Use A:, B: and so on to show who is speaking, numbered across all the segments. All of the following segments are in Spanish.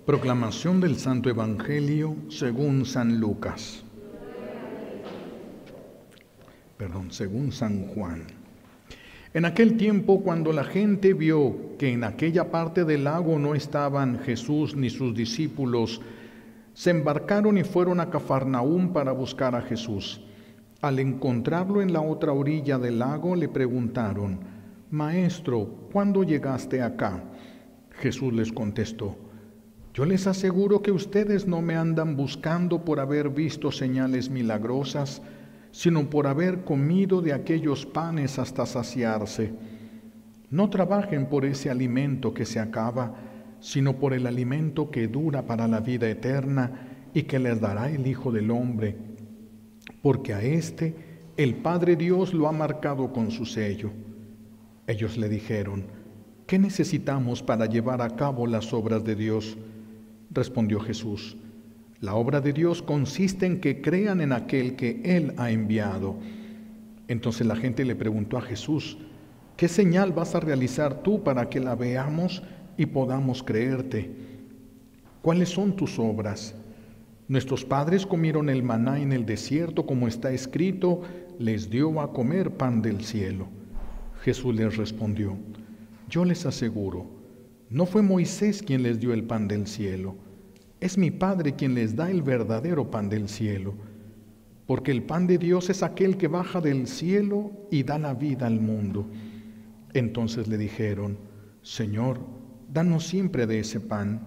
A: Proclamación del Santo Evangelio según San Lucas. Según San Juan. En aquel tiempo, cuando la gente vio que en aquella parte del lago no estaban Jesús ni sus discípulos, se embarcaron y fueron a Cafarnaúm para buscar a Jesús. Al encontrarlo en la otra orilla del lago, le preguntaron: Maestro, ¿cuándo llegaste acá? Jesús les contestó: Yo les aseguro que ustedes no me andan buscando por haber visto señales milagrosas, sino por haber comido de aquellos panes hasta saciarse. No trabajen por ese alimento que se acaba, sino por el alimento que dura para la vida eterna y que les dará el Hijo del Hombre, porque a éste el Padre Dios lo ha marcado con su sello. Ellos le dijeron: ¿Qué necesitamos para llevar a cabo las obras de Dios? Respondió Jesús: La obra de Dios consiste en que crean en aquel que Él ha enviado. Entonces la gente le preguntó a Jesús: ¿Qué señal vas a realizar tú para que la veamos y podamos creerte? ¿Cuáles son tus obras? Nuestros padres comieron el maná en el desierto, como está escrito: les dio a comer pan del cielo. Jesús les respondió: Yo les aseguro, no fue Moisés quien les dio el pan del cielo, es mi Padre quien les da el verdadero pan del cielo, porque el pan de Dios es aquel que baja del cielo y da la vida al mundo. Entonces le dijeron: Señor, danos siempre de ese pan.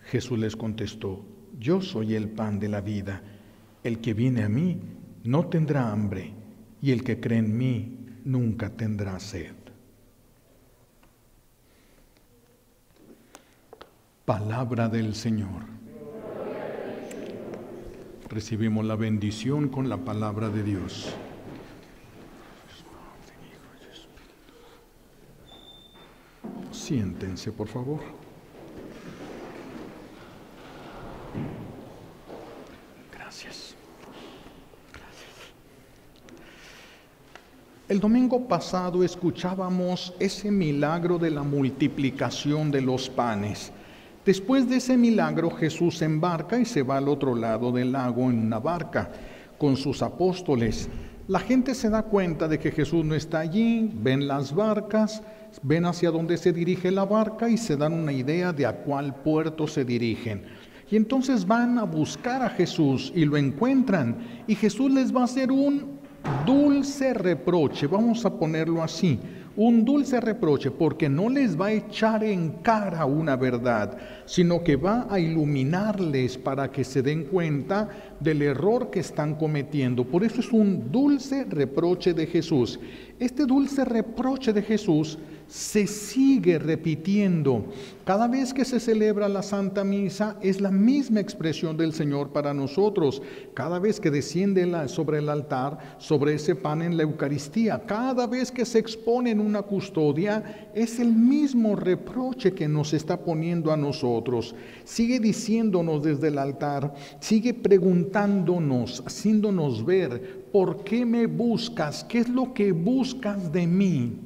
A: Jesús les contestó: Yo soy el pan de la vida. El que viene a mí no tendrá hambre, y el que cree en mí nunca tendrá sed. Palabra del Señor. Recibimos la bendición con la palabra de Dios. Siéntense, por favor. Gracias. El domingo pasado escuchábamos ese milagro de la multiplicación de los panes. Después de ese milagro, Jesús se embarca y se va al otro lado del lago en una barca con sus apóstoles. La gente se da cuenta de que Jesús no está allí, ven las barcas, ven hacia dónde se dirige la barca y se dan una idea de a cuál puerto se dirigen. Y entonces van a buscar a Jesús y lo encuentran, y Jesús les va a hacer un dulce reproche, vamos a ponerlo así. Un dulce reproche, porque no les va a echar en cara una verdad, sino que va a iluminarles para que se den cuenta del error que están cometiendo. Por eso es un dulce reproche de Jesús. Este dulce reproche de Jesús se sigue repitiendo. Cada vez que se celebra la Santa Misa es la misma expresión del Señor para nosotros. Cada vez que desciende sobre el altar, sobre ese pan en la Eucaristía, cada vez que se expone en una custodia, es el mismo reproche que nos está poniendo a nosotros. Sigue diciéndonos desde el altar, sigue preguntándonos, haciéndonos ver: ¿por qué me buscas? ¿Qué es lo que buscas de mí?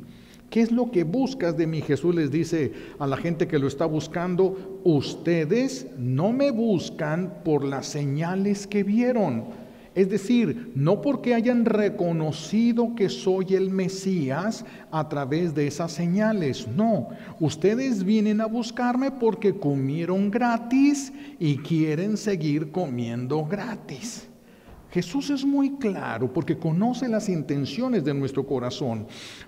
A: ¿Qué es lo que buscas de mí? Jesús les dice a la gente que lo está buscando: ustedes no me buscan por las señales que vieron. Es decir, no porque hayan reconocido que soy el Mesías a través de esas señales. No, ustedes vienen a buscarme porque comieron gratis y quieren seguir comiendo gratis. Jesús es muy claro porque conoce las intenciones de nuestro corazón.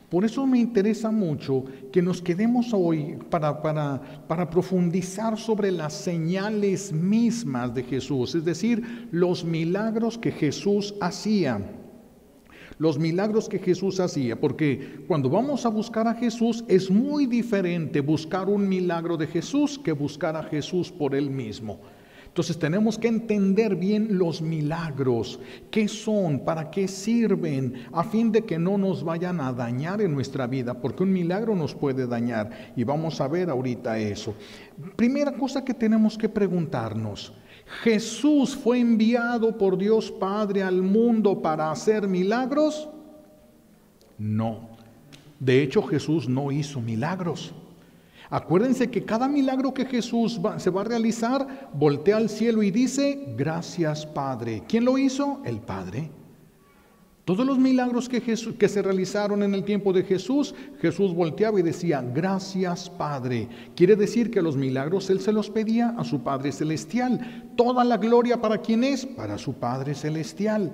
A: Por eso me interesa mucho que nos quedemos hoy para profundizar sobre las señales mismas de Jesús, es decir, los milagros que Jesús hacía. Los milagros que Jesús hacía, porque cuando vamos a buscar a Jesús es muy diferente buscar un milagro de Jesús que buscar a Jesús por Él mismo. Entonces tenemos que entender bien los milagros, qué son, para qué sirven, a fin de que no nos vayan a dañar en nuestra vida, porque un milagro nos puede dañar, y vamos a ver ahorita eso. Primera cosa que tenemos que preguntarnos: ¿Jesús fue enviado por Dios Padre al mundo para hacer milagros? No. De hecho, Jesús no hizo milagros. Acuérdense que cada milagro que Jesús se va a realizar, voltea al cielo y dice, gracias Padre. ¿Quién lo hizo? El Padre. Todos los milagros que se realizaron en el tiempo de Jesús, Jesús volteaba y decía, gracias Padre. Quiere decir que los milagros Él se los pedía a su Padre Celestial. Toda la gloria, ¿para quién es? Para su Padre Celestial.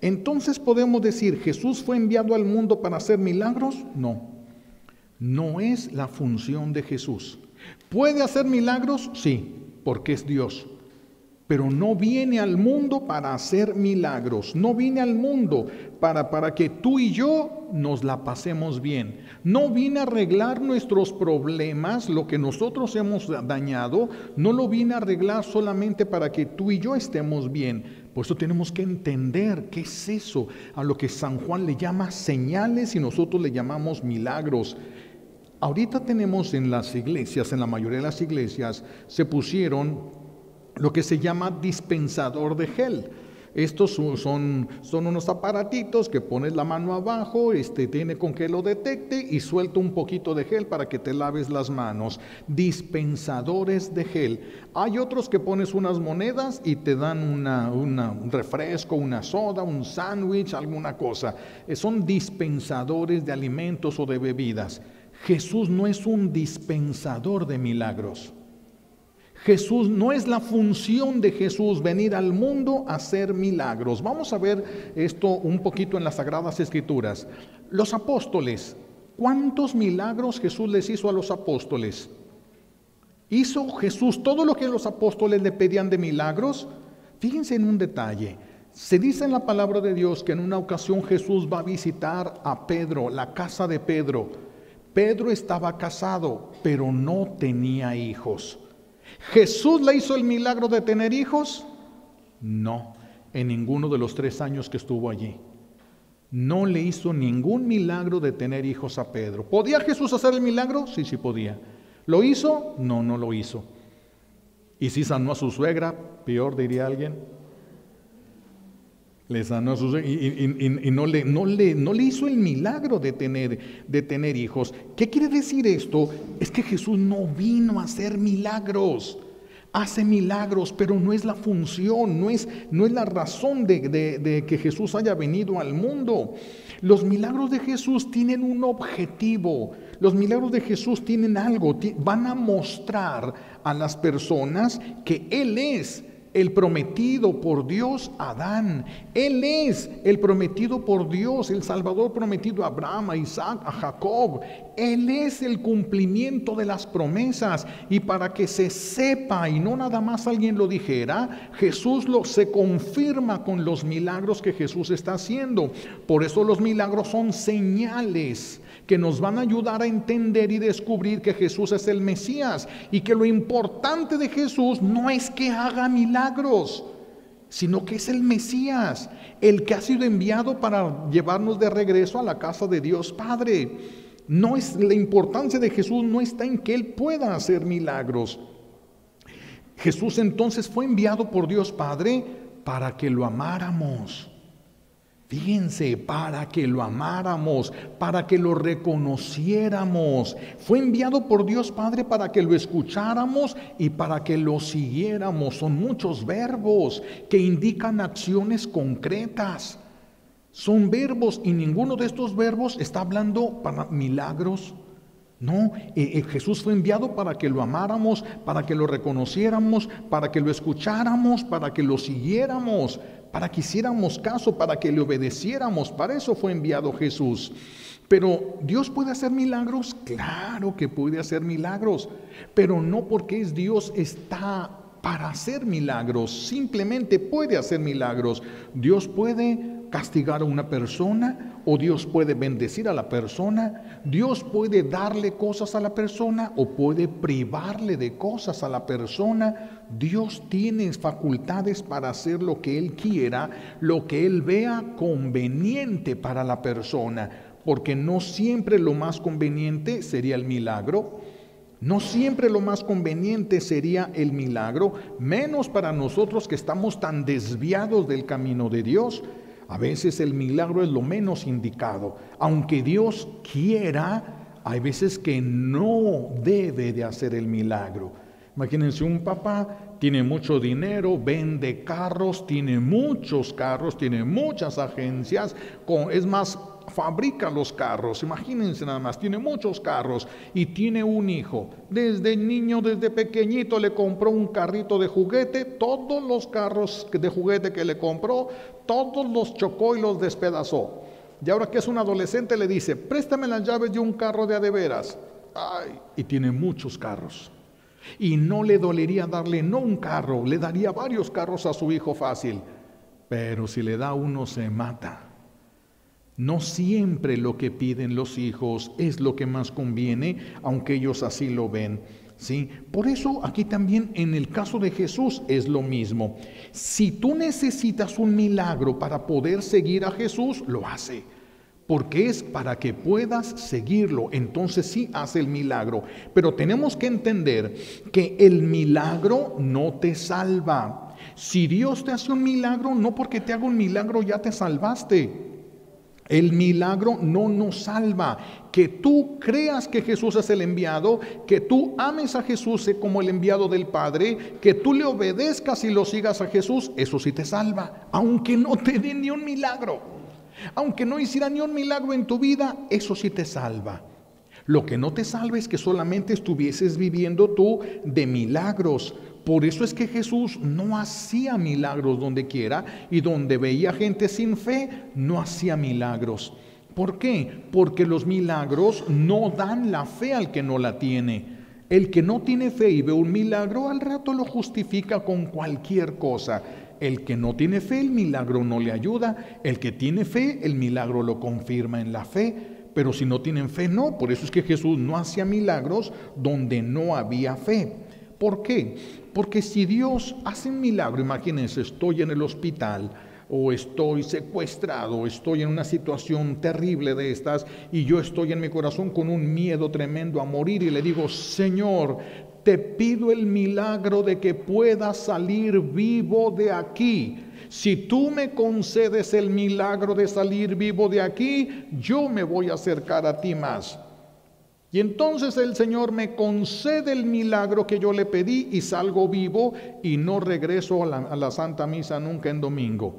A: Entonces podemos decir, ¿Jesús fue enviado al mundo para hacer milagros? No. No es la función de Jesús. ¿Puede hacer milagros? Sí, porque es Dios. Pero no viene al mundo para hacer milagros. No viene al mundo para que tú y yo nos la pasemos bien. No viene a arreglar nuestros problemas, lo que nosotros hemos dañado. No lo viene a arreglar solamente para que tú y yo estemos bien. Por eso tenemos que entender qué es eso, a lo que San Juan le llama señales y nosotros le llamamos milagros. Ahorita tenemos en las iglesias, en la mayoría de las iglesias, se pusieron lo que se llama dispensador de gel. Estos son unos aparatitos que pones la mano abajo, tiene con que lo detecte y suelta un poquito de gel para que te laves las manos. Dispensadores de gel. Hay otros que pones unas monedas y te dan un refresco, una soda, un sándwich, alguna cosa. Son dispensadores de alimentos o de bebidas. Jesús no es un dispensador de milagros. Jesús, no es la función de Jesús venir al mundo a hacer milagros. Vamos a ver esto un poquito en las Sagradas Escrituras. Los apóstoles, ¿cuántos milagros Jesús les hizo a los apóstoles? ¿Hizo Jesús todo lo que los apóstoles le pedían de milagros? Fíjense en un detalle. Se dice en la palabra de Dios que en una ocasión Jesús va a visitar a Pedro, la casa de Pedro. Pedro estaba casado, pero no tenía hijos. ¿Jesús le hizo el milagro de tener hijos? No, en ninguno de los 3 años que estuvo allí. No le hizo ningún milagro de tener hijos a Pedro. ¿Podía Jesús hacer el milagro? Sí, sí podía. ¿Lo hizo? No, no lo hizo. ¿Y si sanó a su suegra? Peor, diría alguien. Le sanó a su suegra y no le hizo el milagro de tener hijos. ¿Qué quiere decir esto? Es que Jesús no vino a hacer milagros. Hace milagros, pero no es la función, no es la razón de que Jesús haya venido al mundo. Los milagros de Jesús tienen un objetivo. Los milagros de Jesús tienen algo. Van a mostrar a las personas que Él es el prometido por Dios a Adán. Él es el prometido por Dios, el Salvador prometido a Abraham, a Isaac, a Jacob. Él es el cumplimiento de las promesas. Y para que se sepa y no nada más alguien lo dijera, Jesús se confirma con los milagros que Jesús está haciendo. Por eso los milagros son señales que nos van a ayudar a entender y descubrir que Jesús es el Mesías y que lo importante de Jesús no es que haga milagros, sino que es el Mesías, el que ha sido enviado para llevarnos de regreso a la casa de Dios Padre. No es la importancia de Jesús, no está en que Él pueda hacer milagros. Jesús entonces fue enviado por Dios Padre para que lo amáramos. Fíjense, para que lo amáramos, para que lo reconociéramos. Fue enviado por Dios Padre para que lo escucháramos y para que lo siguiéramos. Son muchos verbos que indican acciones concretas. Son verbos y ninguno de estos verbos está hablando para milagros. No, Jesús fue enviado para que lo amáramos, para que lo reconociéramos, para que lo escucháramos, para que lo siguiéramos, para que hiciéramos caso, para que le obedeciéramos. Para eso fue enviado Jesús. Pero ¿Dios puede hacer milagros? Claro que puede hacer milagros, pero no porque es Dios está para hacer milagros. Simplemente puede hacer milagros. Dios puede castigar a una persona, o Dios puede bendecir a la persona. Dios puede darle cosas a la persona o puede privarle de cosas a la persona. Dios tiene facultades para hacer lo que Él quiera, lo que Él vea conveniente para la persona, porque no siempre lo más conveniente sería el milagro. No siempre lo más conveniente sería el milagro, menos para nosotros que estamos tan desviados del camino de Dios. A veces el milagro es lo menos indicado. Aunque Dios quiera Hay veces que no debe de hacer el milagro. Imagínense, un papá tiene mucho dinero, vende carros, tiene muchos carros, tiene muchas agencias, es más, fabrica los carros. Imagínense nada más, tiene muchos carros y tiene un hijo. Desde niño, desde pequeñito le compró un carrito de juguete, todos los carros de juguete que le compró, todos los chocó y los despedazó. Y ahora que es un adolescente le dice, préstame las llaves de un carro de a de veras. Ay, y tiene muchos carros. Y no le dolería darle no un carro, le daría varios carros a su hijo fácil. Pero si le da uno se mata. No siempre lo que piden los hijos es lo que más conviene, aunque ellos así lo ven. ¿Sí? Por eso aquí también en el caso de Jesús es lo mismo. Si tú necesitas un milagro para poder seguir a Jesús, lo hace. Porque es para que puedas seguirlo, entonces sí hace el milagro. Pero tenemos que entender que el milagro no te salva. Si Dios te hace un milagro, no porque te haga un milagro ya te salvaste. El milagro no nos salva. Que tú creas que Jesús es el enviado, que tú ames a Jesús como el enviado del Padre, que tú le obedezcas y lo sigas a Jesús, eso sí te salva, aunque no te dé ni un milagro. Aunque no hiciera ni un milagro en tu vida, eso sí te salva. Lo que no te salva es que solamente estuvieses viviendo tú de milagros. Por eso es que Jesús no hacía milagros donde quiera, y donde veía gente sin fe, no hacía milagros. ¿Por qué? Porque los milagros no dan la fe al que no la tiene. El que no tiene fe y ve un milagro, al rato lo justifica con cualquier cosa. El que no tiene fe, el milagro no le ayuda. El que tiene fe, el milagro lo confirma en la fe. Pero si no tienen fe, no. Por eso es que Jesús no hacía milagros donde no había fe. ¿Por qué? Porque si Dios hace un milagro, imagínense, estoy en el hospital, o estoy secuestrado, o estoy en una situación terrible de estas, y yo estoy en mi corazón con un miedo tremendo a morir, y le digo, Señor, te pido el milagro de que pueda salir vivo de aquí. Si tú me concedes el milagro de salir vivo de aquí, yo me voy a acercar a ti más. Y entonces el Señor me concede el milagro que yo le pedí y salgo vivo y no regreso a la Santa Misa nunca en domingo.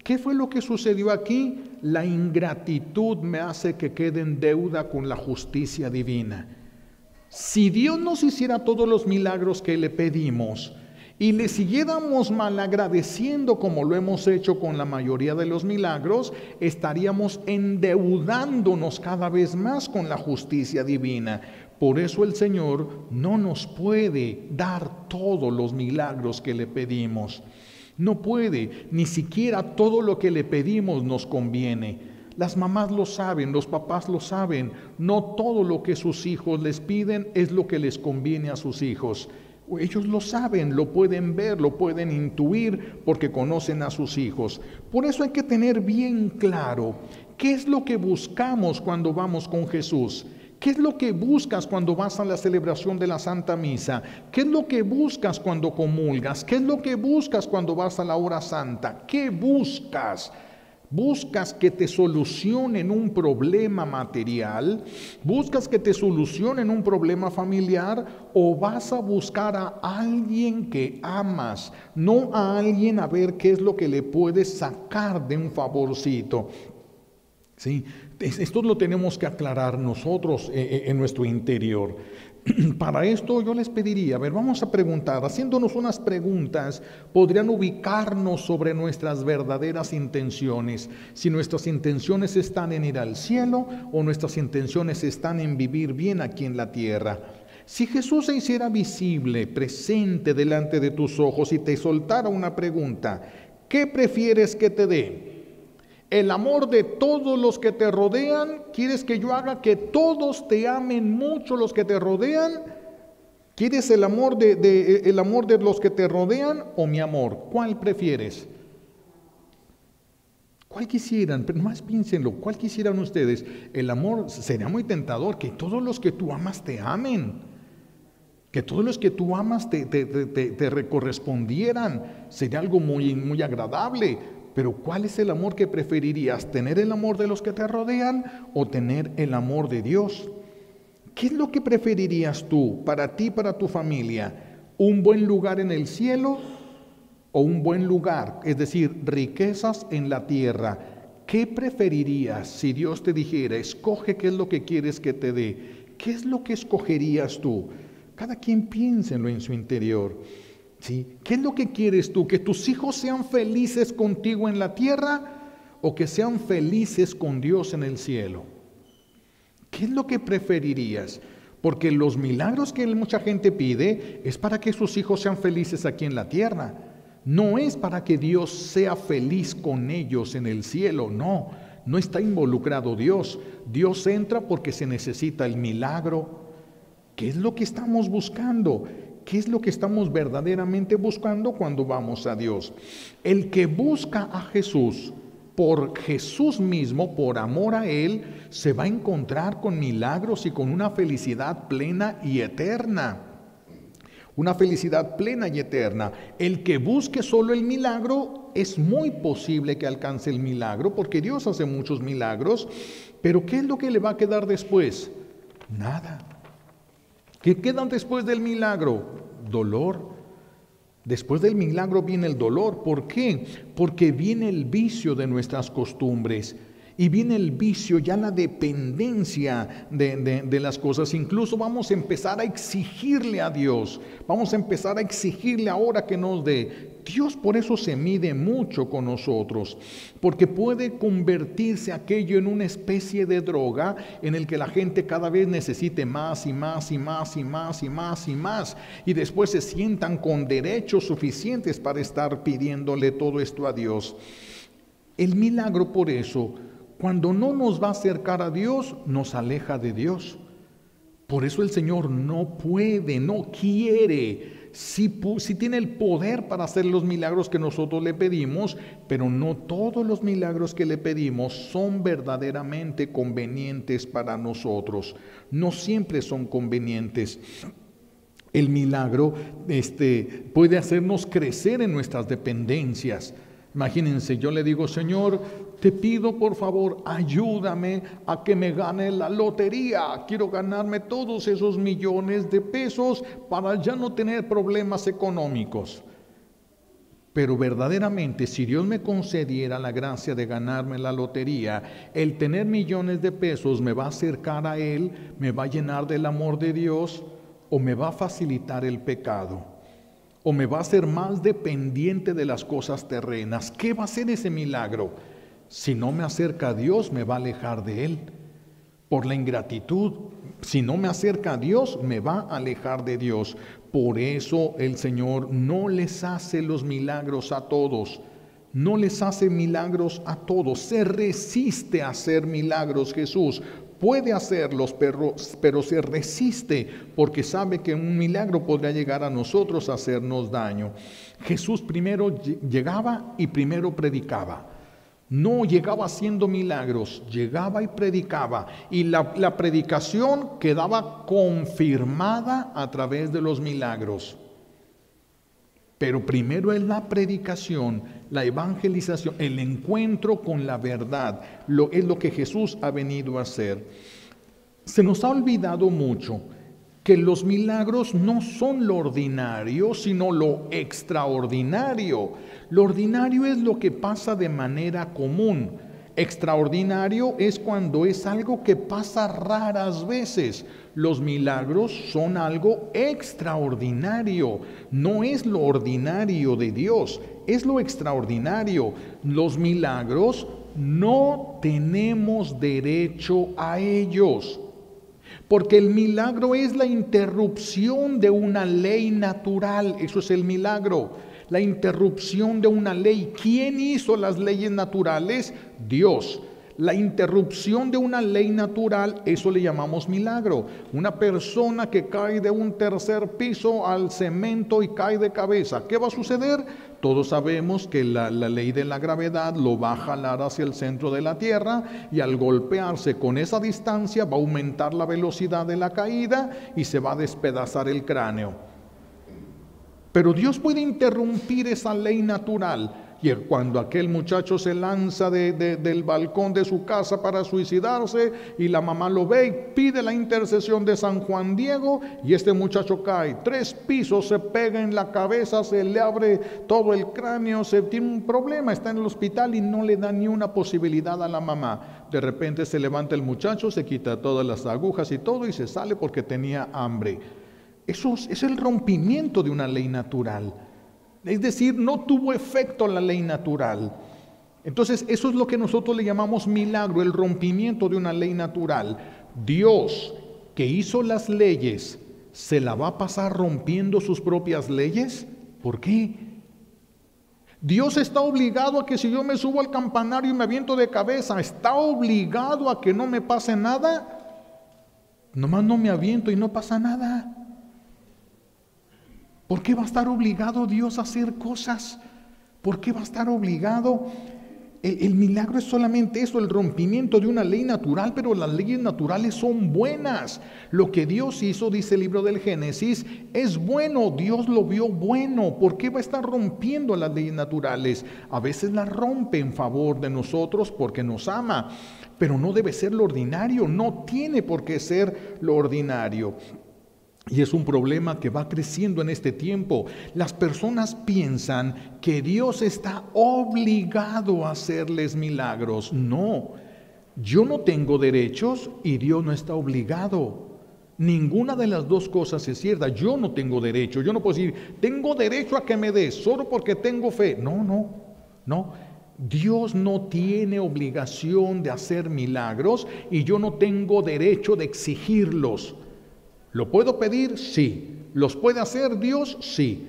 A: ¿Qué fue lo que sucedió aquí? La ingratitud me hace que quede en deuda con la justicia divina. Si Dios nos hiciera todos los milagros que le pedimos y le siguiéramos malagradeciendo como lo hemos hecho con la mayoría de los milagros, estaríamos endeudándonos cada vez más con la justicia divina. Por eso el Señor no nos puede dar todos los milagros que le pedimos. No puede, ni siquiera todo lo que le pedimos nos conviene. Las mamás lo saben, los papás lo saben. No todo lo que sus hijos les piden es lo que les conviene a sus hijos. Ellos lo saben, lo pueden ver, lo pueden intuir porque conocen a sus hijos. Por eso hay que tener bien claro qué es lo que buscamos cuando vamos con Jesús. ¿Qué es lo que buscas cuando vas a la celebración de la Santa Misa? ¿Qué es lo que buscas cuando comulgas? ¿Qué es lo que buscas cuando vas a la hora santa? ¿Qué buscas? ¿Buscas que te solucionen un problema material? ¿Buscas que te solucionen un problema familiar? ¿O vas a buscar a alguien que amas? No a alguien a ver qué es lo que le puedes sacar de un favorcito. ¿Sí? Esto lo tenemos que aclarar nosotros en nuestro interior. Para esto yo les pediría, vamos a preguntar, haciéndonos unas preguntas, podrían ubicarnos sobre nuestras verdaderas intenciones. Si nuestras intenciones están en ir al cielo o nuestras intenciones están en vivir bien aquí en la tierra. Si Jesús se hiciera visible, presente delante de tus ojos y te soltara una pregunta, ¿qué prefieres que te dé? ¿El amor de todos los que te rodean? ¿Quieres que yo haga que todos te amen mucho los que te rodean? ¿Quieres el amor de los que te rodean o mi amor? ¿Cuál prefieres? ¿Cuál quisieran? Pero más piénsenlo, ¿cuál quisieran ustedes? El amor sería muy tentador, que todos los que tú amas te amen. Que todos los que tú amas te correspondieran. Sería algo muy, muy agradable. Pero ¿cuál es el amor que preferirías? ¿Tener el amor de los que te rodean o tener el amor de Dios? ¿Qué es lo que preferirías tú, para ti, para tu familia? ¿Un buen lugar en el cielo o un buen lugar? Es decir, riquezas en la tierra. ¿Qué preferirías si Dios te dijera, escoge qué es lo que quieres que te dé? ¿Qué es lo que escogerías tú? Cada quien piénsenlo en su interior. ¿Sí? ¿Qué es lo que quieres tú? ¿Que tus hijos sean felices contigo en la tierra o que sean felices con Dios en el cielo? ¿Qué es lo que preferirías? Porque los milagros que mucha gente pide es para que sus hijos sean felices aquí en la tierra. No es para que Dios sea feliz con ellos en el cielo, no. No está involucrado Dios. Dios entra porque se necesita el milagro. ¿Qué es lo que estamos buscando? ¿Qué es lo que estamos verdaderamente buscando cuando vamos a Dios? El que busca a Jesús, por Jesús mismo, por amor a Él, se va a encontrar con milagros y con una felicidad plena y eterna. Una felicidad plena y eterna. El que busque solo el milagro, es muy posible que alcance el milagro, porque Dios hace muchos milagros, pero ¿qué es lo que le va a quedar después? Nada. ¿Qué queda después del milagro? Dolor. Después del milagro viene el dolor. ¿Por qué? Porque viene el vicio de nuestras costumbres. Y viene el vicio, ya la dependencia de las cosas. Incluso vamos a empezar a exigirle a Dios. Vamos a empezar a exigirle ahora que nos dé. Dios por eso se mide mucho con nosotros. Porque puede convertirse aquello en una especie de droga en el que la gente cada vez necesite más y más y más y más y más y más. Y después se sientan con derechos suficientes para estar pidiéndole todo esto a Dios. El milagro por eso, cuando no nos va a acercar a Dios, nos aleja de Dios. Por eso el Señor no puede, no quiere. Sí tiene el poder para hacer los milagros que nosotros le pedimos, pero no todos los milagros que le pedimos son verdaderamente convenientes para nosotros. No siempre son convenientes. El milagro puede hacernos crecer en nuestras dependencias. Imagínense, yo le digo, Señor, te pido por favor, ayúdame a que me gane la lotería. Quiero ganarme todos esos millones de pesos para ya no tener problemas económicos. Pero verdaderamente, si Dios me concediera la gracia de ganarme la lotería, el tener millones de pesos me va a acercar a Él, me va a llenar del amor de Dios o me va a facilitar el pecado. O me va a hacer más dependiente de las cosas terrenas. ¿Qué va a hacer ese milagro? Si no me acerca a Dios, me va a alejar de Él. Por la ingratitud, si no me acerca a Dios, me va a alejar de Dios. Por eso el Señor no les hace los milagros a todos. No les hace milagros a todos. Se resiste a hacer milagros Jesús. Puede hacerlos, pero se resiste porque sabe que un milagro podría llegar a nosotros a hacernos daño. Jesús primero llegaba y primero predicaba. No llegaba haciendo milagros, llegaba y predicaba. Y la predicación quedaba confirmada a través de los milagros. Pero primero es la predicación, la evangelización, el encuentro con la verdad. Es lo que Jesús ha venido a hacer. Se nos ha olvidado mucho que los milagros no son lo ordinario, sino lo extraordinario. Lo ordinario es lo que pasa de manera común. Extraordinario es cuando es algo que pasa raras veces. Los milagros son algo extraordinario. No es lo ordinario de Dios, es lo extraordinario. Los milagros no tenemos derecho a ellos. Porque el milagro es la interrupción de una ley natural. Eso es el milagro. La interrupción de una ley. ¿Quién hizo las leyes naturales? Dios. La interrupción de una ley natural, eso le llamamos milagro. Una persona que cae de un tercer piso al cemento y cae de cabeza. ¿Qué va a suceder? Todos sabemos que la ley de la gravedad lo va a jalar hacia el centro de la tierra y al golpearse con esa distancia va a aumentar la velocidad de la caída y se va a despedazar el cráneo. Pero Dios puede interrumpir esa ley natural Y cuando aquel muchacho se lanza del balcón de su casa para suicidarse y la mamá lo ve y pide la intercesión de San Juan Diego, y este muchacho cae 3 pisos, se pega en la cabeza, se le abre todo el cráneo, se tiene un problema, está en el hospital y no le da ni una posibilidad a la mamá. De repente se levanta el muchacho, se quita todas las agujas y todo y se sale porque tenía hambre. Eso es el rompimiento de una ley natural. Es decir, no tuvo efecto la ley natural. Entonces, eso es lo que nosotros le llamamos milagro, el rompimiento de una ley natural. Dios, que hizo las leyes, ¿se la va a pasar rompiendo sus propias leyes? ¿Por qué? Dios está obligado a que si yo me subo al campanario y me aviento de cabeza, ¿está obligado a que no me pase nada? Nomás no me aviento y no pasa nada. ¿Por qué va a estar obligado Dios a hacer cosas? ¿Por qué va a estar obligado? El milagro es solamente eso, el rompimiento de una ley natural, pero las leyes naturales son buenas. Lo que Dios hizo, dice el libro del Génesis, es bueno, Dios lo vio bueno. ¿Por qué va a estar rompiendo las leyes naturales? A veces las rompe en favor de nosotros porque nos ama, pero no debe ser lo ordinario, no tiene por qué ser lo ordinario. Y es un problema que va creciendo en este tiempo. Las personas piensan que Dios está obligado a hacerles milagros. No, yo no tengo derechos y Dios no está obligado. Ninguna de las dos cosas es cierta. Yo no tengo derecho. Yo no puedo decir, tengo derecho a que me des solo porque tengo fe. No. Dios no tiene obligación de hacer milagros y yo no tengo derecho de exigirlos. ¿Lo puedo pedir? Sí. ¿Los puede hacer Dios? Sí.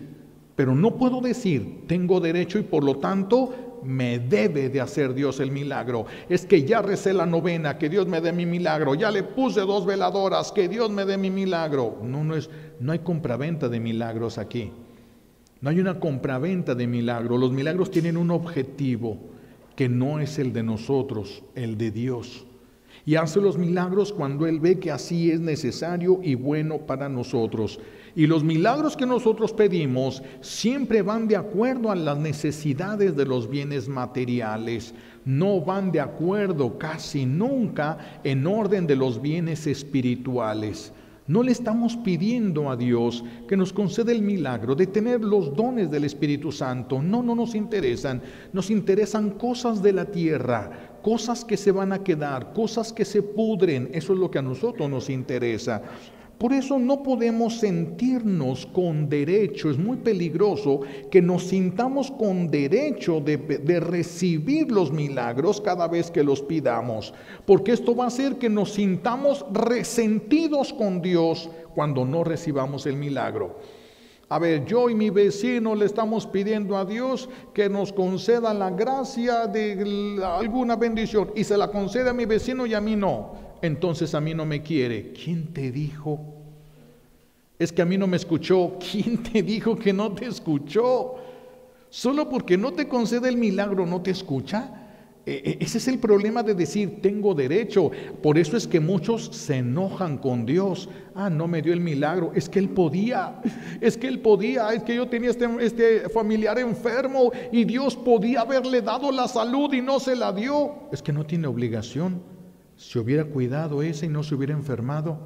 A: Pero no puedo decir, tengo derecho y por lo tanto me debe de hacer Dios el milagro. Es que ya recé la novena, que Dios me dé mi milagro. Ya le puse 2 veladoras, que Dios me dé mi milagro. No hay compraventa de milagros aquí. No hay una compraventa de milagros. Los milagros tienen un objetivo que no es el de nosotros, el de Dios. Y hace los milagros cuando Él ve que así es necesario y bueno para nosotros. Y los milagros que nosotros pedimos siempre van de acuerdo a las necesidades de los bienes materiales. No van de acuerdo casi nunca en orden de los bienes espirituales. No le estamos pidiendo a Dios que nos conceda el milagro de tener los dones del Espíritu Santo. No nos interesan. Nos interesan cosas de la tierra, cosas que se van a quedar, cosas que se pudren. Eso es lo que a nosotros nos interesa. Por eso no podemos sentirnos con derecho. Es muy peligroso que nos sintamos con derecho de recibir los milagros cada vez que los pidamos, porque esto va a hacer que nos sintamos resentidos con Dios cuando no recibamos el milagro. A ver, yo y mi vecino le estamos pidiendo a Dios que nos conceda la gracia de alguna bendición y se la concede a mi vecino y a mí no. Entonces a mí no me quiere. ¿Quién te dijo? Es que a mí no me escuchó. ¿Quién te dijo que no te escuchó? Solo porque no te concede el milagro, ¿no te escucha? Ese es el problema de decir, tengo derecho. Por eso es que muchos se enojan con Dios. No me dio el milagro. Es que Él podía. Es que yo tenía este familiar enfermo y Dios podía haberle dado la salud y no se la dio. Es que no tiene obligación. Si hubiera cuidado ese y no se hubiera enfermado,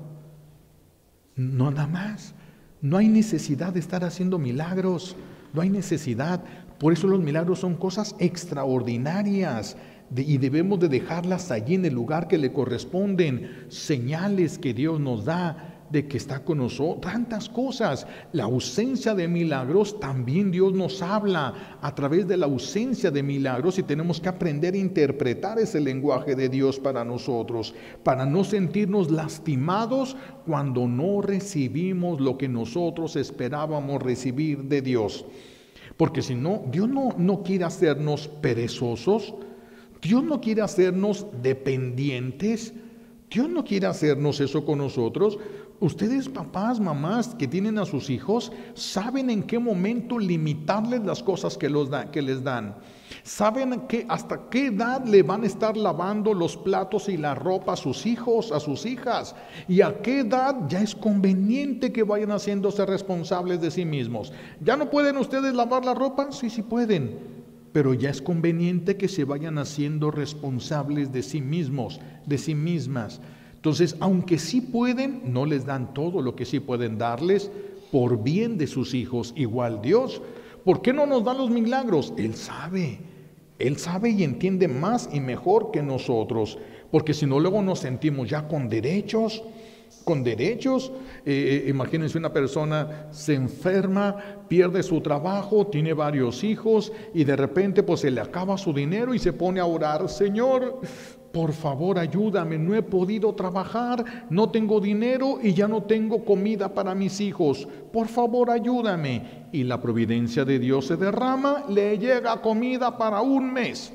A: no, nada más. No hay necesidad de estar haciendo milagros. No hay necesidad. Por eso los milagros son cosas extraordinarias y debemos de dejarlas allí en el lugar que le corresponden. Señales que Dios nos da de que está con nosotros, tantas cosas. La ausencia de milagros, también Dios nos habla a través de la ausencia de milagros y tenemos que aprender a interpretar ese lenguaje de Dios para nosotros, para no sentirnos lastimados cuando no recibimos lo que nosotros esperábamos recibir de Dios. Porque si no, Dios no quiere hacernos perezosos, Dios no quiere hacernos dependientes, Dios no quiere hacernos eso con nosotros. Ustedes, papás, mamás que tienen a sus hijos, saben en qué momento limitarles las cosas que les dan. Saben hasta qué edad le van a estar lavando los platos y la ropa a sus hijos, a sus hijas. Y a qué edad ya es conveniente que vayan haciéndose responsables de sí mismos. ¿Ya no pueden ustedes lavar la ropa? Sí pueden. pero ya es conveniente que se vayan haciendo responsables de sí mismos, de sí mismas. Entonces, aunque sí pueden, no les dan todo lo que sí pueden darles por bien de sus hijos. Igual Dios, ¿por qué no nos da los milagros? Él sabe y entiende más y mejor que nosotros, porque si no luego nos sentimos ya con derechos. Imagínense, una persona se enferma, pierde su trabajo, tiene varios hijos y de repente pues se le acaba su dinero y se pone a orar: Señor, por favor ayúdame, no he podido trabajar, no tengo dinero y ya no tengo comida para mis hijos, por favor ayúdame. Y la providencia de Dios se derrama, le llega comida para un mes.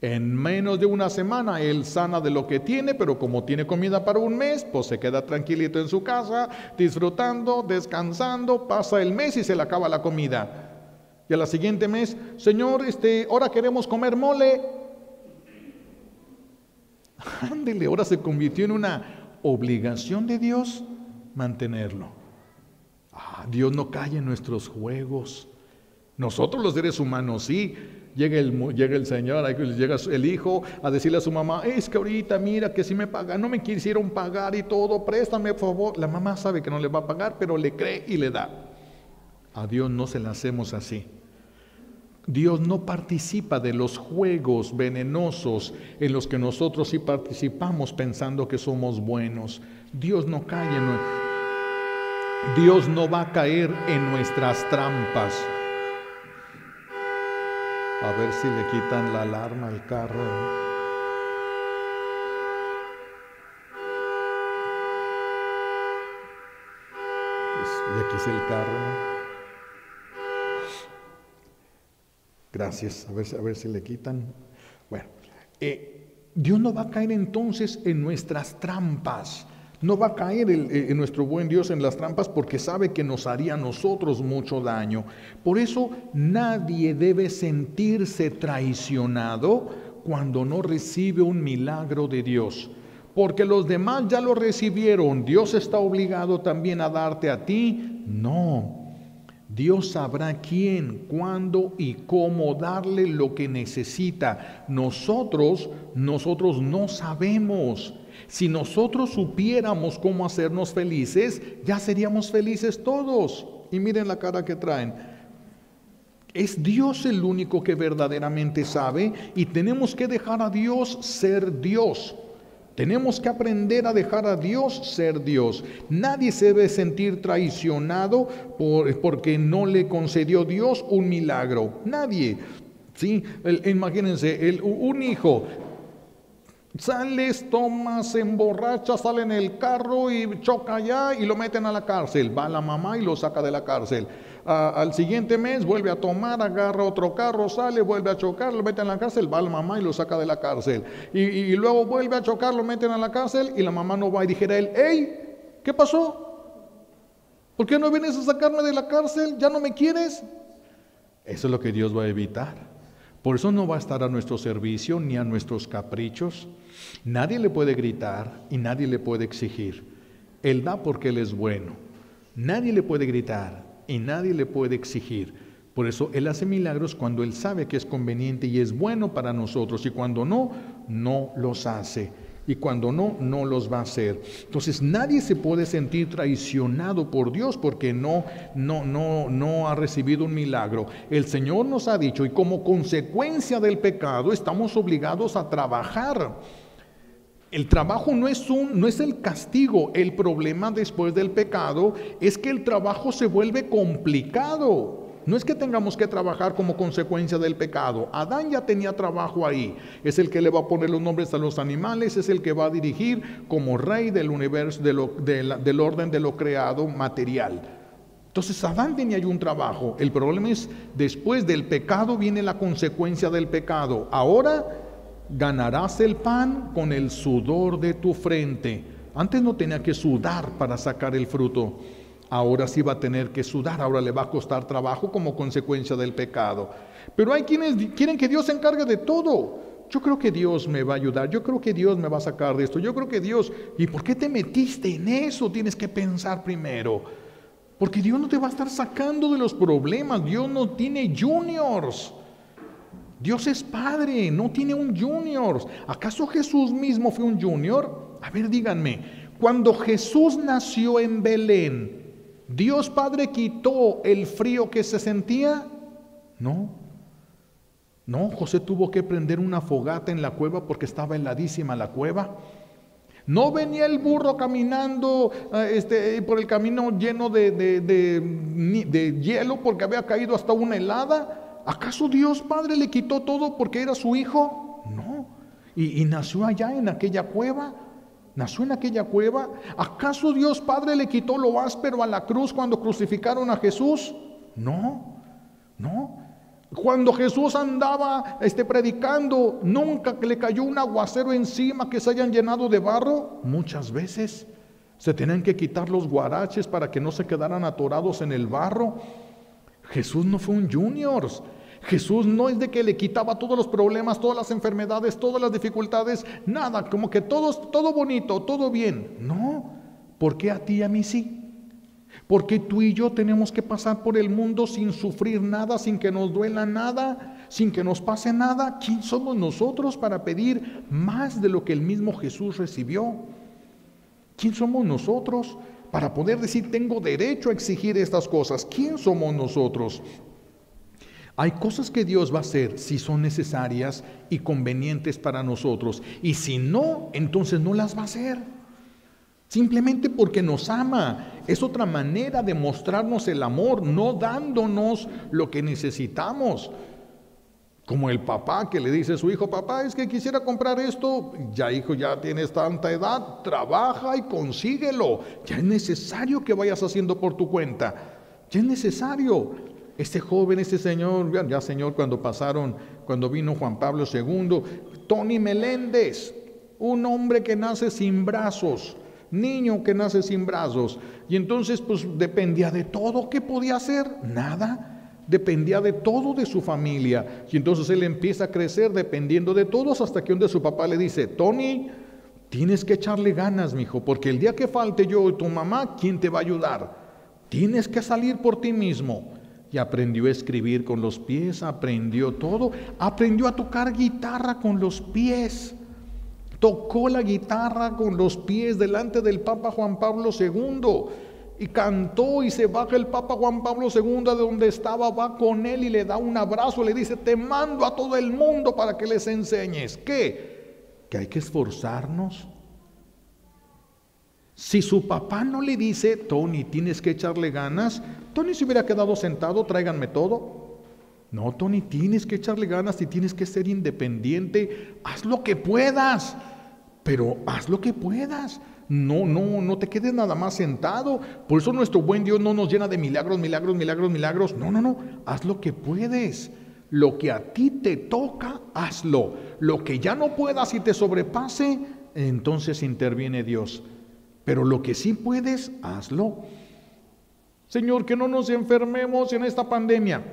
A: En menos de una semana él sana de lo que tiene, pero como tiene comida para un mes, pues se queda tranquilito en su casa, disfrutando, descansando, pasa el mes y se le acaba la comida. Y a la siguiente mes: Señor, ahora queremos comer mole. Ándele, ahora se convirtió en una obligación de Dios mantenerlo. Dios no cae en nuestros juegos. Nosotros los seres humanos sí. Llega el Señor, llega el hijo a decirle a su mamá: es que ahorita mira que si me pagan, no me quisieron pagar y todo, préstame por favor. La mamá sabe que no le va a pagar, pero le cree y le da. A Dios no se la hacemos así. Dios no participa de los juegos venenosos en los que nosotros sí participamos pensando que somos buenos. Dios no va a caer en nuestras trampas. A ver si le quitan la alarma al carro. Y aquí es el carro, ¿no? Gracias. A ver si le quitan. Bueno, Dios no va a caer entonces en nuestras trampas. No va a caer en nuestro buen Dios en las trampas, porque sabe que nos haría a nosotros mucho daño. Por eso nadie debe sentirse traicionado cuando no recibe un milagro de Dios, porque los demás ya lo recibieron. ¿Dios está obligado también a darte a ti? No. Dios sabrá quién, cuándo y cómo darle lo que necesita. Nosotros no sabemos. Si nosotros supiéramos cómo hacernos felices, ya seríamos felices todos. Y miren la cara que traen. Es Dios el único que verdaderamente sabe, y tenemos que dejar a Dios ser Dios. Tenemos que aprender a dejar a Dios ser Dios. Nadie se debe sentir traicionado porque no le concedió Dios un milagro. Nadie. ¿Sí? Imagínense, un hijo sales, tomas, se emborracha, sale en el carro y choca allá y lo meten a la cárcel. Va la mamá y lo saca de la cárcel. Al siguiente mes vuelve a tomar, agarra otro carro, sale, vuelve a chocar, lo meten en la cárcel, va la mamá y lo saca de la cárcel. Y luego vuelve a chocar, lo meten a la cárcel y la mamá no va y dijera él: ¡Ey! ¿Qué pasó? ¿Por qué no vienes a sacarme de la cárcel? ¿Ya no me quieres? Eso es lo que Dios va a evitar. Por eso no va a estar a nuestro servicio ni a nuestros caprichos. Nadie le puede gritar y nadie le puede exigir. Él da porque Él es bueno. Nadie le puede gritar y nadie le puede exigir. Por eso Él hace milagros cuando Él sabe que es conveniente y es bueno para nosotros, y cuando no, no los hace, y cuando no, no los va a hacer. Entonces nadie se puede sentir traicionado por Dios porque no ha recibido un milagro. El Señor nos ha dicho, y como consecuencia del pecado estamos obligados a trabajar. El trabajo no es el castigo. El problema después del pecado es que el trabajo se vuelve complicado. No es que tengamos que trabajar como consecuencia del pecado. Adán ya tenía trabajo ahí. Es el que le va a poner los nombres a los animales, es el que va a dirigir como rey del universo, del orden de lo creado material. Entonces Adán tenía ahí un trabajo. El problema es, después del pecado viene la consecuencia del pecado. Ahora ganarás el pan con el sudor de tu frente. Antes no tenía que sudar para sacar el fruto. Ahora sí va a tener que sudar. Ahora le va a costar trabajo como consecuencia del pecado. Pero hay quienes quieren que Dios se encargue de todo. Yo creo que Dios me va a ayudar. Yo creo que Dios me va a sacar de esto. Yo creo que Dios... ¿Y por qué te metiste en eso? Tienes que pensar primero. Porque Dios no te va a estar sacando de los problemas. Dios no tiene juniors. Dios es Padre, no tiene un junior. ¿Acaso Jesús mismo fue un junior? A ver, díganme, cuando Jesús nació en Belén, ¿Dios Padre quitó el frío que se sentía? No. No, José tuvo que prender una fogata en la cueva porque estaba heladísima la cueva. No venía el burro caminando por el camino lleno de hielo porque había caído hasta una helada. ¿Acaso Dios Padre le quitó todo porque era su hijo? No. Y nació allá en aquella cueva. Nació en aquella cueva. ¿Acaso Dios Padre le quitó lo áspero a la cruz cuando crucificaron a Jesús? No, no. Cuando Jesús andaba predicando, ¿nunca le cayó un aguacero encima que se hayan llenado de barro? Muchas veces. Se tenían que quitar los guaraches para que no se quedaran atorados en el barro. Jesús no fue un junior. Jesús no es de que le quitaba todos los problemas, todas las enfermedades, todas las dificultades, nada, como que todo bonito, todo bien. No, ¿por qué a ti y a mí sí? Porque tú y yo tenemos que pasar por el mundo sin sufrir nada, sin que nos duela nada, sin que nos pase nada. ¿Quién somos nosotros para pedir más de lo que el mismo Jesús recibió? ¿Quién somos nosotros para poder decir tengo derecho a exigir estas cosas? ¿Quién somos nosotros? Hay cosas que Dios va a hacer si son necesarias y convenientes para nosotros. Y si no, entonces no las va a hacer. Simplemente porque nos ama. Es otra manera de mostrarnos el amor, no dándonos lo que necesitamos. Como el papá que le dice a su hijo, papá, es que quisiera comprar esto. Ya hijo, ya tienes tanta edad, trabaja y consíguelo. Ya es necesario que vayas haciendo por tu cuenta. Ya es necesario. Este joven, este señor, ya señor, cuando vino Juan Pablo II, Tony Meléndez, un hombre que nace sin brazos, niño que nace sin brazos, y entonces pues dependía de todo. ¿Qué podía hacer? Nada. Dependía de todo de su familia, y entonces él empieza a crecer dependiendo de todos, hasta que un día su papá le dice, Tony, tienes que echarle ganas, mijo, porque el día que falte yo y tu mamá, ¿quién te va a ayudar? Tienes que salir por ti mismo. Y aprendió a escribir con los pies, aprendió todo, aprendió a tocar guitarra con los pies. Tocó la guitarra con los pies delante del Papa Juan Pablo II y cantó, y se baja el Papa Juan Pablo II de donde estaba, va con él y le da un abrazo, le dice, te mando a todo el mundo para que les enseñes. ¿Qué? Que hay que esforzarnos. Si su papá no le dice, Tony, tienes que echarle ganas, Tony se hubiera quedado sentado, tráiganme todo. No, Tony, tienes que echarle ganas y tienes que ser independiente. Haz lo que puedas, pero haz lo que puedas. No te quedes nada más sentado. Por eso nuestro buen Dios no nos llena de milagros. No, haz lo que puedes. Lo que a ti te toca, hazlo. Lo que ya no puedas y te sobrepase, entonces interviene Dios. Pero lo que sí puedes, hazlo. Señor, que no nos enfermemos en esta pandemia.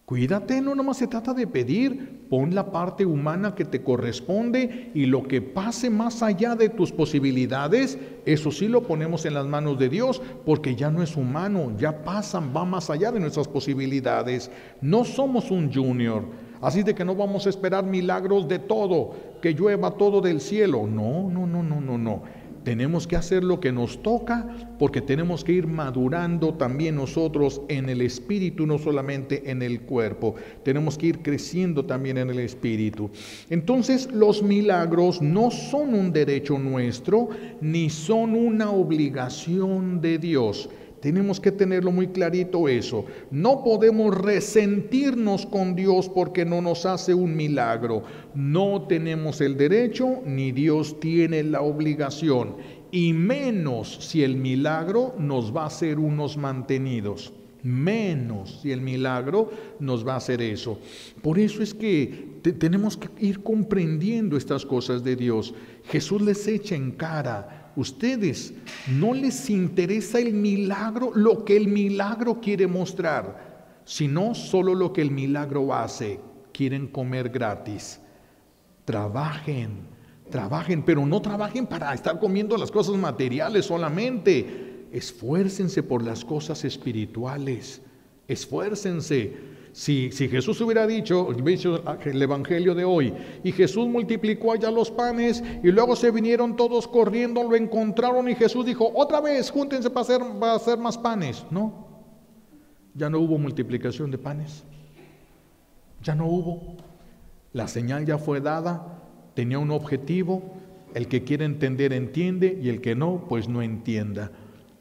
A: Cuídate, no nomás se trata de pedir, pon la parte humana que te corresponde y lo que pase más allá de tus posibilidades, eso sí lo ponemos en las manos de Dios, porque ya no es humano, ya va más allá de nuestras posibilidades. No somos un junior, así de que no vamos a esperar milagros de todo, que llueva todo del cielo. No. Tenemos que hacer lo que nos toca, porque tenemos que ir madurando también nosotros en el espíritu, no solamente en el cuerpo. Tenemos que ir creciendo también en el espíritu. Entonces, los milagros no son un derecho nuestro, ni son una obligación de Dios. Tenemos que tenerlo muy clarito eso. No podemos resentirnos con Dios porque no nos hace un milagro. No tenemos el derecho, ni Dios tiene la obligación. Y menos si el milagro nos va a hacer unos mantenidos. Menos si el milagro nos va a hacer eso. Por eso es que tenemos que ir comprendiendo estas cosas de Dios. Jesús les echa en cara. Ustedes no les interesa el milagro, lo que el milagro quiere mostrar, sino solo lo que el milagro hace. Quieren comer gratis. Trabajen, pero no trabajen para estar comiendo las cosas materiales solamente. Esfuércense por las cosas espirituales. Esfuércense. Si Jesús hubiera dicho el evangelio de hoy, y Jesús multiplicó allá los panes, y luego se vinieron todos corriendo, lo encontraron, y Jesús dijo, otra vez, júntense para hacer más panes. No, ya no hubo multiplicación de panes. Ya no hubo. La señal ya fue dada, tenía un objetivo. El que quiere entender, entiende, y el que no, pues no entienda.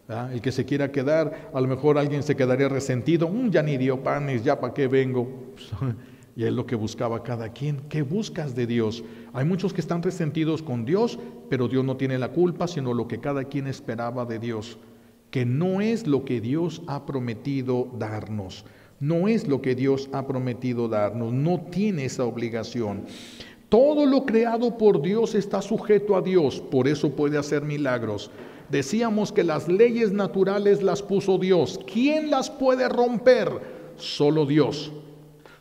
A: ¿Ah? El que se quiera quedar, a lo mejor alguien se quedaría resentido, ya ni dio panes, ya para qué vengo. Y es lo que buscaba cada quien. ¿Qué buscas de Dios? Hay muchos que están resentidos con Dios, pero Dios no tiene la culpa, sino lo que cada quien esperaba de Dios, que no es lo que Dios ha prometido darnos. No es lo que Dios ha prometido darnos, no tiene esa obligación. Todo lo creado por Dios está sujeto a Dios, por eso puede hacer milagros. Decíamos que las leyes naturales las puso Dios. ¿Quién las puede romper? Solo Dios.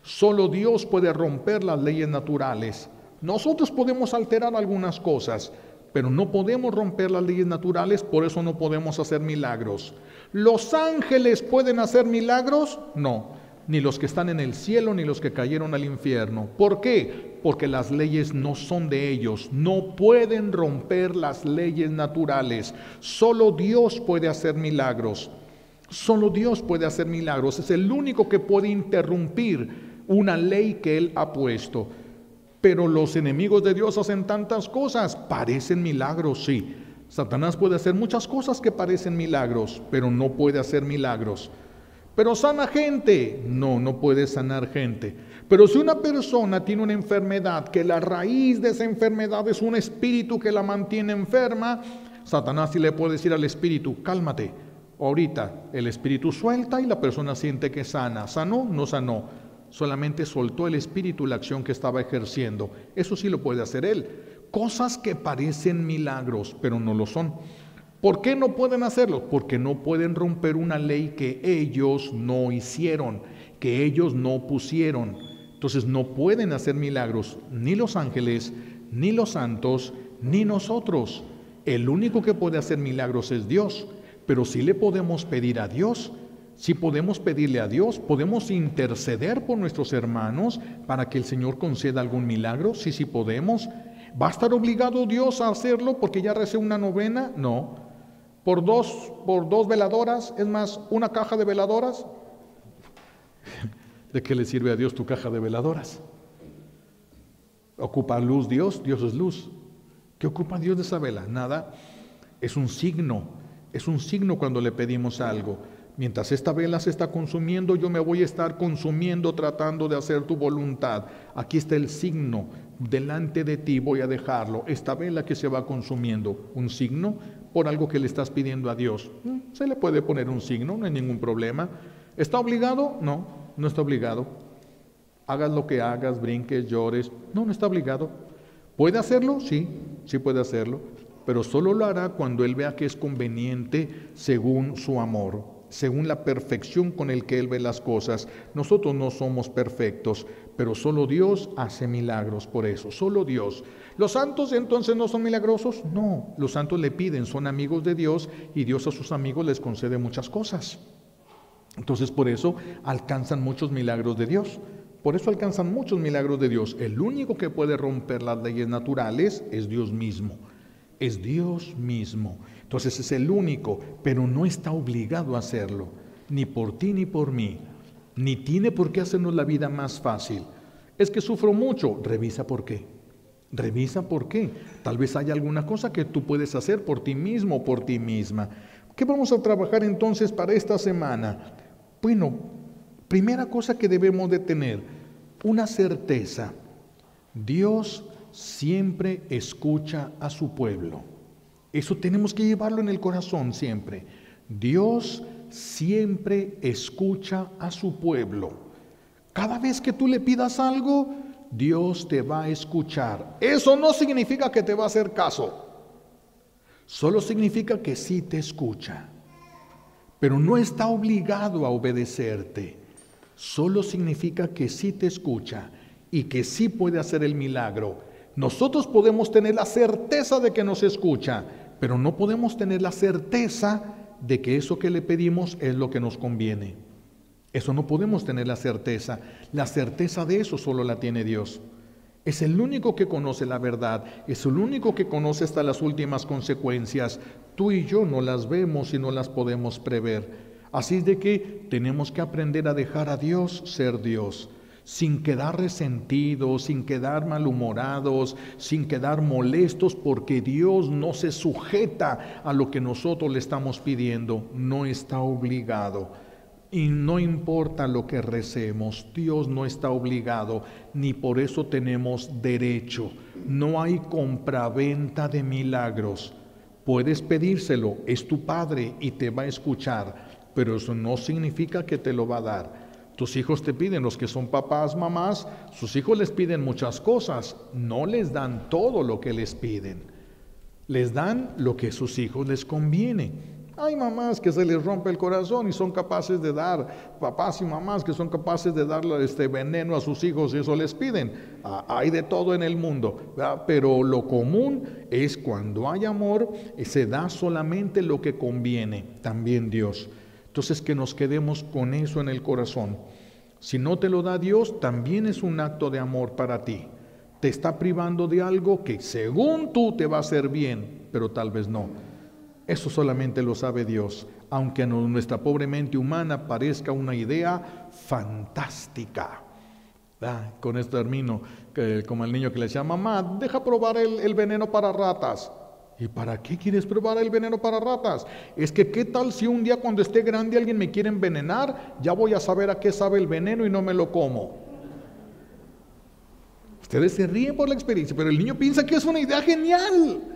A: Solo Dios puede romper las leyes naturales. Nosotros podemos alterar algunas cosas, pero no podemos romper las leyes naturales, por eso no podemos hacer milagros. ¿Los ángeles pueden hacer milagros? No. Ni los que están en el cielo, ni los que cayeron al infierno. ¿Por qué? Porque las leyes no son de ellos. No pueden romper las leyes naturales. Solo Dios puede hacer milagros. Solo Dios puede hacer milagros. Es el único que puede interrumpir una ley que Él ha puesto. Pero los enemigos de Dios hacen tantas cosas. Parecen milagros, sí. Satanás puede hacer muchas cosas que parecen milagros, pero no puede hacer milagros. Pero sana gente, no puede sanar gente. Pero si una persona tiene una enfermedad, que la raíz de esa enfermedad es un espíritu que la mantiene enferma, Satanás sí le puede decir al espíritu, cálmate. Ahorita el espíritu suelta y la persona siente que sana. ¿Sanó? No sanó. Solamente soltó el espíritu la acción que estaba ejerciendo. Eso sí lo puede hacer él. Cosas que parecen milagros, pero no lo son. ¿Por qué no pueden hacerlo? Porque no pueden romper una ley que ellos no hicieron, que ellos no pusieron. Entonces no pueden hacer milagros ni los ángeles, ni los santos, ni nosotros. El único que puede hacer milagros es Dios. Pero sí le podemos pedir a Dios, sí podemos pedirle a Dios, podemos interceder por nuestros hermanos para que el Señor conceda algún milagro. Sí podemos. ¿Va a estar obligado Dios a hacerlo porque ya recé una novena? No. Por dos veladoras, es más, una caja de veladoras. ¿De qué le sirve a Dios tu caja de veladoras? ¿Ocupa luz Dios? Dios es luz. ¿Qué ocupa Dios de esa vela? Nada. Es un signo cuando le pedimos algo. Mientras esta vela se está consumiendo, yo me voy a estar consumiendo tratando de hacer tu voluntad. Aquí está el signo, delante de ti voy a dejarlo. Esta vela que se va consumiendo, un signo por algo que le estás pidiendo a Dios. Se le puede poner un signo, no hay ningún problema. ¿Está obligado? No está obligado. Hagas lo que hagas, brinques, llores, no está obligado. ¿Puede hacerlo? Sí puede hacerlo, pero solo lo hará cuando Él vea que es conveniente según su amor, según la perfección con el que Él ve las cosas. Nosotros no somos perfectos, pero solo Dios hace milagros, por eso, solo Dios. ¿Los santos entonces no son milagrosos? No, los santos le piden, son amigos de Dios y Dios a sus amigos les concede muchas cosas. Entonces por eso alcanzan muchos milagros de Dios. Por eso alcanzan muchos milagros de Dios. El único que puede romper las leyes naturales es Dios mismo. Es Dios mismo. Entonces es el único, pero no está obligado a hacerlo, ni por ti ni por mí, ni tiene por qué hacernos la vida más fácil. Es que sufro mucho, revisa por qué. Revisa por qué. Tal vez haya alguna cosa que tú puedes hacer por ti mismo o por ti misma. ¿Qué vamos a trabajar entonces para esta semana? Bueno, primera cosa que debemos de tener, una certeza. Dios siempre escucha a su pueblo. Eso tenemos que llevarlo en el corazón siempre. Dios siempre escucha a su pueblo. Cada vez que tú le pidas algo, Dios te va a escuchar. Eso no significa que te va a hacer caso. Solo significa que sí te escucha. Pero no está obligado a obedecerte. Solo significa que sí te escucha y que sí puede hacer el milagro. Nosotros podemos tener la certeza de que nos escucha, pero no podemos tener la certeza de que eso que le pedimos es lo que nos conviene. Eso no podemos tener la certeza. La certeza de eso solo la tiene Dios. Es el único que conoce la verdad, es el único que conoce hasta las últimas consecuencias. Tú y yo no las vemos y no las podemos prever. Así es de que tenemos que aprender a dejar a Dios ser Dios, sin quedar resentidos, sin quedar malhumorados, sin quedar molestos, porque Dios no se sujeta a lo que nosotros le estamos pidiendo, no está obligado. Y no importa lo que recemos, Dios no está obligado, ni por eso tenemos derecho. No hay compraventa de milagros. Puedes pedírselo, es tu Padre y te va a escuchar, pero eso no significa que te lo va a dar. Tus hijos te piden, los que son papás, mamás, sus hijos les piden muchas cosas, no les dan todo lo que les piden. Les dan lo que a sus hijos les conviene. Hay mamás que se les rompe el corazón y son capaces de dar, papás y mamás que son capaces de darle veneno a sus hijos y eso les piden. Hay de todo en el mundo, ¿verdad? Pero lo común es cuando hay amor, se da solamente lo que conviene, también Dios. Entonces que nos quedemos con eso en el corazón. Si no te lo da Dios, también es un acto de amor para ti. Te está privando de algo que según tú te va a hacer bien, pero tal vez no. Eso solamente lo sabe Dios, aunque a nuestra pobre mente humana parezca una idea fantástica. Con esto termino, como el niño que le decía, mamá, deja probar el veneno para ratas. ¿Y para qué quieres probar el veneno para ratas? Es que qué tal si un día cuando esté grande alguien me quiere envenenar, ya voy a saber a qué sabe el veneno y no me lo como. Ustedes se ríen por la experiencia, pero el niño piensa que es una idea genial.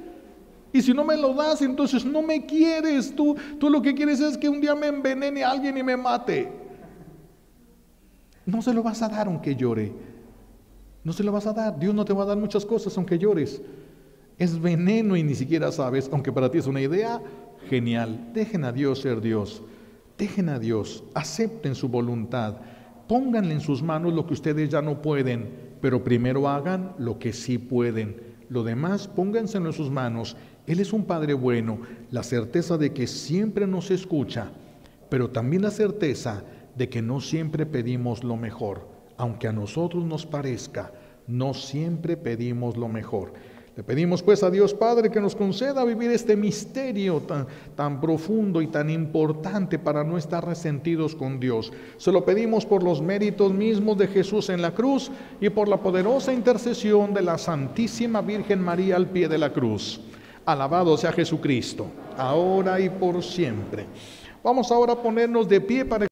A: Y si no me lo das, entonces no me quieres. Tú lo que quieres es que un día me envenene a alguien y me mate. No se lo vas a dar aunque llore. No se lo vas a dar. Dios no te va a dar muchas cosas aunque llores. Es veneno y ni siquiera sabes, aunque para ti es una idea genial. Dejen a Dios ser Dios. Dejen a Dios. Acepten su voluntad. Pónganle en sus manos lo que ustedes ya no pueden, pero primero hagan lo que sí pueden. Lo demás, pónganselo en sus manos. Él es un Padre bueno, la certeza de que siempre nos escucha, pero también la certeza de que no siempre pedimos lo mejor. Aunque a nosotros nos parezca, no siempre pedimos lo mejor. Le pedimos pues a Dios Padre que nos conceda vivir este misterio tan profundo y tan importante para no estar resentidos con Dios. Se lo pedimos por los méritos mismos de Jesús en la cruz y por la poderosa intercesión de la Santísima Virgen María al pie de la cruz. Alabado sea Jesucristo, ahora y por siempre. Vamos ahora a ponernos de pie para